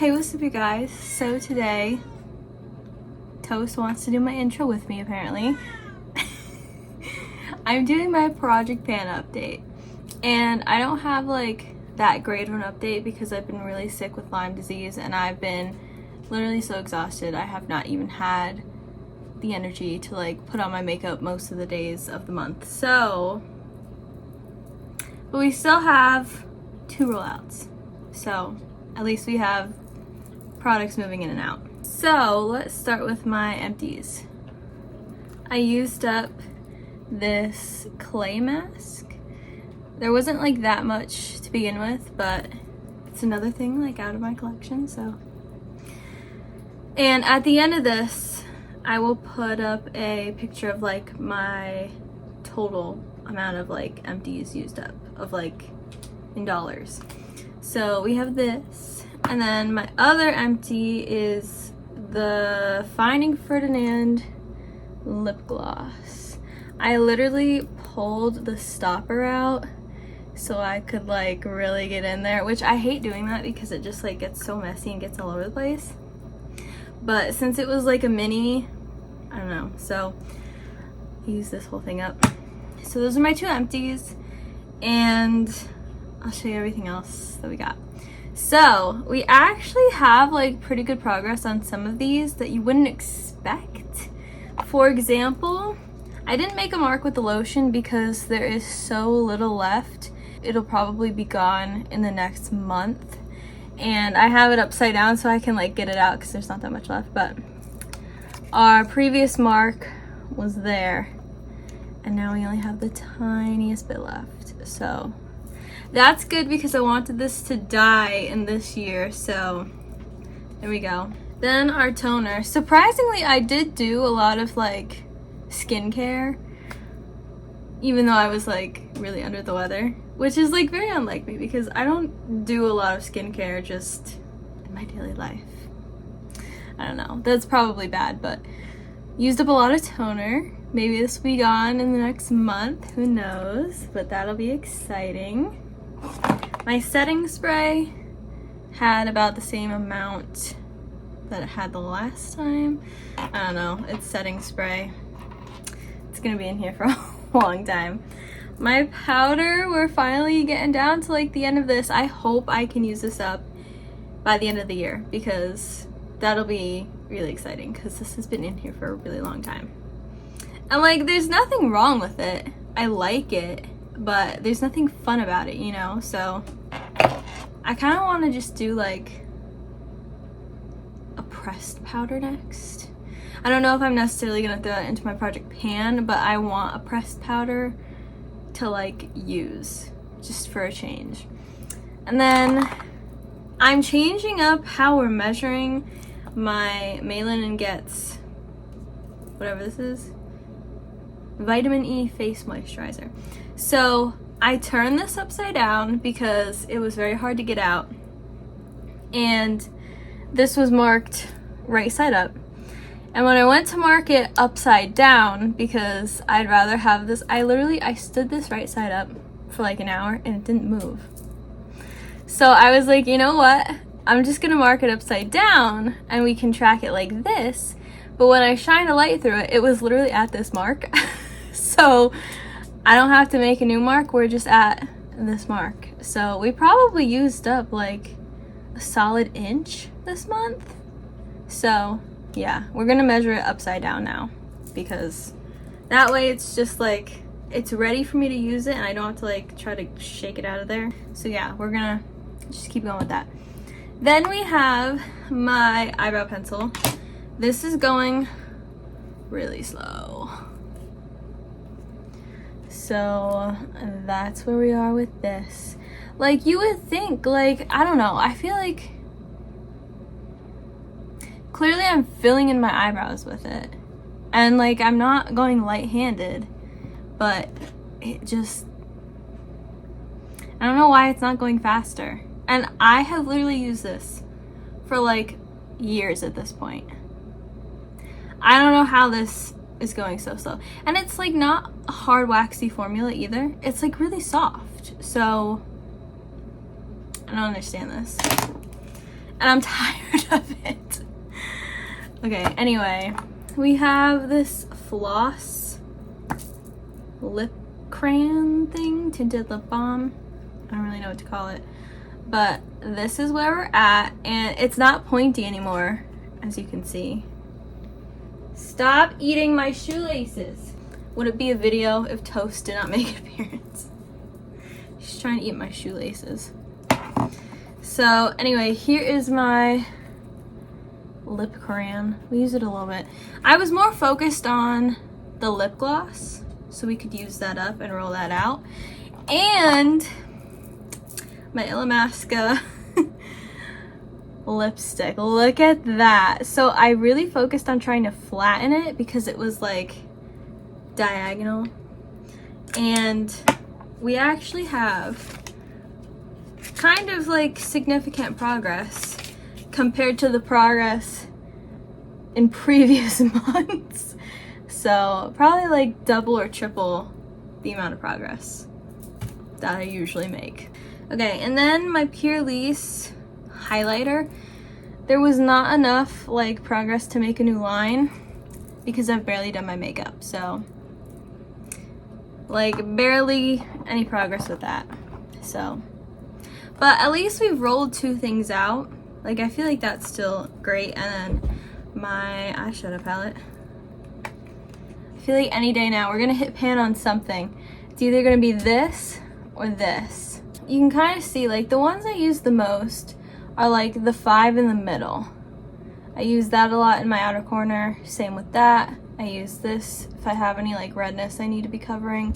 Hey, what's up you guys? So today, Toast wants to do my intro with me apparently. I'm doing my Project Pan update. And I don't have like that great of an update because I've been really sick with Lyme disease and I've been literally so exhausted. I have not even had the energy to like put on my makeup most of the days of the month. So, but we still have 2 rollouts. So at least we have products moving in and out. So let's start with my empties. I used up this clay mask. There wasn't like that much to begin with, but it's another thing like out of my collection, so. And at the end of this, I will put up a picture of like my total amount of like empties used up of like in dollars. So we have this, and then my other empty is the Finding Ferdinand lip gloss. I literally pulled the stopper out so I could like really get in there, which I hate doing that because it just like gets so messy and gets all over the place. But since it was like a mini, I don't know, so I used this whole thing up. So those are my 2 empties, and I'll show you everything else that we got. So we actually have like pretty good progress on some of these that you wouldn't expect. For example, I didn't make a mark with the lotion because there is so little left. It'll probably be gone in the next month. And I have it upside down so I can like get it out because there's not that much left. But our previous mark was there. And now we only have the tiniest bit left. So that's good because I wanted this to die in this year, so there we go. Then our toner. Surprisingly, I did do a lot of like skincare, even though I was like really under the weather, which is like very unlike me because I don't do a lot of skincare just in my daily life. I don't know, that's probably bad, but used up a lot of toner. Maybe this will be gone in the next month, who knows, but that'll be exciting. My setting spray had about the same amount that it had the last time. I don't know, it's setting spray. It's gonna be in here for a long time. My powder, we're finally getting down to like the end of this. I hope I can use this up by the end of the year because that'll be really exciting because this has been in here for a really long time. And like there's nothing wrong with it. I like it, but there's nothing fun about it, you know? So I kind of want to just do like a pressed powder next. I don't know if I'm necessarily going to throw that into my Project Pan, but I want a pressed powder to like use just for a change. And then I'm changing up how we're measuring my Malin & Getz, whatever this is, Vitamin E face moisturizer. So I turned this upside down because it was very hard to get out, and this was marked right side up. And when I went to mark it upside down because I'd rather have this, I stood this right side up for like an hour and it didn't move. So I was like, you know what, I'm just gonna mark it upside down and we can track it like this. But when I shined a light through it, it was literally at this mark. So I don't have to make a new mark, we're just at this mark. So we probably used up like a solid inch this month. So yeah, we're gonna measure it upside down now because that way it's just like, it's ready for me to use it and I don't have to like try to shake it out of there. So yeah, we're gonna just keep going with that. Then we have my eyebrow pencil. This is going really slow. So that's where we are with this. Like you would think, like, I don't know, I feel like clearly I'm filling in my eyebrows with it. And like I'm not going light-handed, but it just, I don't know why it's not going faster. And I have literally used this for like years at this point. I don't know how this is going so slow. And it's like not a hard waxy formula either. It's like really soft. So I don't understand this. and I'm tired of it. Okay, anyway, we have this floss lip crayon thing, tinted lip balm. I don't really know what to call it, but this is where we're at, and it's not pointy anymore, as you can see. Stop eating my shoelaces. Would it be a video if Toast did not make an appearance? She's trying to eat my shoelaces. So anyway, here is my lip crayon. We use it a little bit. I was more focused on the lip gloss, so we could use that up and roll that out. And my Illamasqua lipstick. Look at that. So I really focused on trying to flatten it because it was like diagonal. And we actually have kind of like significant progress compared to the progress in previous months. So probably like double or triple the amount of progress that I usually make. Okay, and then my Purlisse highlighter. There was not enough like progress to make a new line because I've barely done my makeup. So like barely any progress with that. So, but at least we've rolled two things out. Like I feel like that's still great. And then my eyeshadow palette. I feel like any day now we're gonna hit pan on something. It's either gonna be this or this. You can kind of see like the ones I use the most are like the 5 in the middle. I use that a lot in my outer corner. Same with that. I use this if I have any like redness I need to be covering.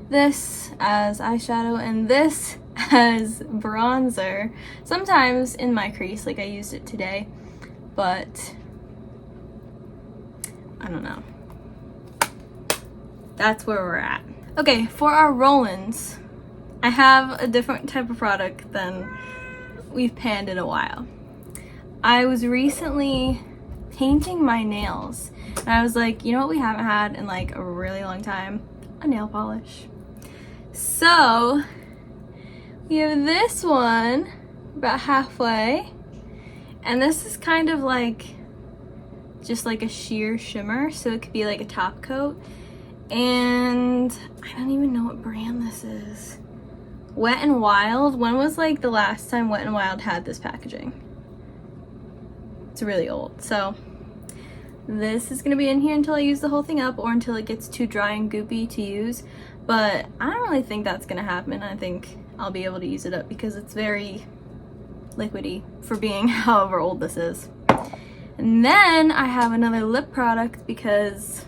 This as eyeshadow and this as bronzer. Sometimes in my crease, like I used it today, but I don't know. That's where we're at. Okay, for our roll-ins, I have a different type of product than we've panned in a while. I was recently painting my nails and I was like, you know what we haven't had in like a really long time? A nail polish. So we have this one about halfway, and this is kind of like just like a sheer shimmer, so it could be like a top coat. And I don't even know what brand this is. Wet n Wild. When was like the last time Wet n Wild had this packaging? It's really old. So this is gonna be in here until I use the whole thing up or until it gets too dry and goopy to use. But I don't really think that's gonna happen. I think I'll be able to use it up because it's very liquidy for being however old this is. And then I have another lip product because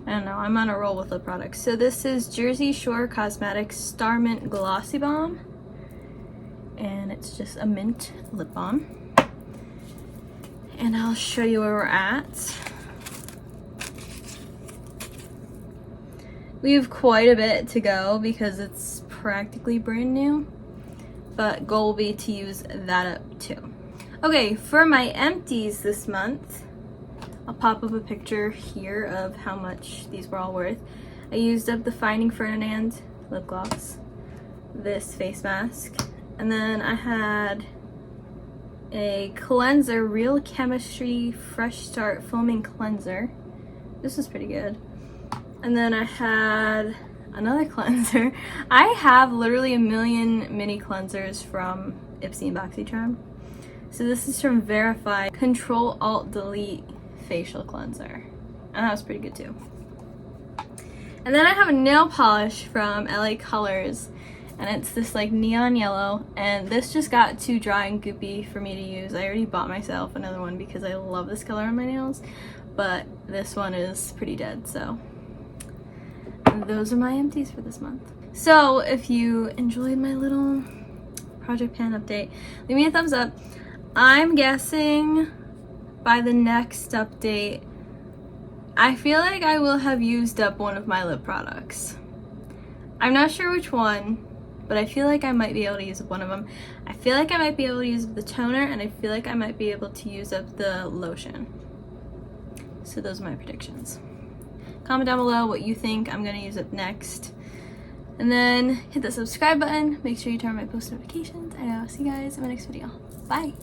I don't know, I'm on a roll with lip products. So this is Jersey Shore Cosmetics Starmint Glossy Balm. And it's just a mint lip balm. And I'll show you where we're at. We have quite a bit to go because it's practically brand new. But goal will be to use that up too. Okay, for my empties this month, I'll pop up a picture here of how much these were all worth. I used up the Finding Ferdinand lip gloss, this face mask, and then I had a cleanser, Real Chemistry Fresh Start Foaming Cleanser. This is pretty good. And then I had another cleanser. I have literally a million mini cleansers from Ipsy and BoxyCharm. So this is from Verify Control-Alt-Delete Facial Cleanser. And that was pretty good too. And then I have a nail polish from LA Colors. And it's this like neon yellow. And this just got too dry and goopy for me to use. I already bought myself another one because I love this color on my nails. But this one is pretty dead, so those are my empties for this month. So if you enjoyed my little project pan update, leave me a thumbs up. I'm guessing by the next update, I feel like I will have used up one of my lip products. I'm not sure which one, but I feel like I might be able to use up one of them. I feel like I might be able to use up the toner, and I feel like I might be able to use up the lotion. So those are my predictions. Comment down below what you think I'm gonna use up next. And then hit the subscribe button. Make sure you turn on my post notifications, and I'll see you guys in my next video. Bye.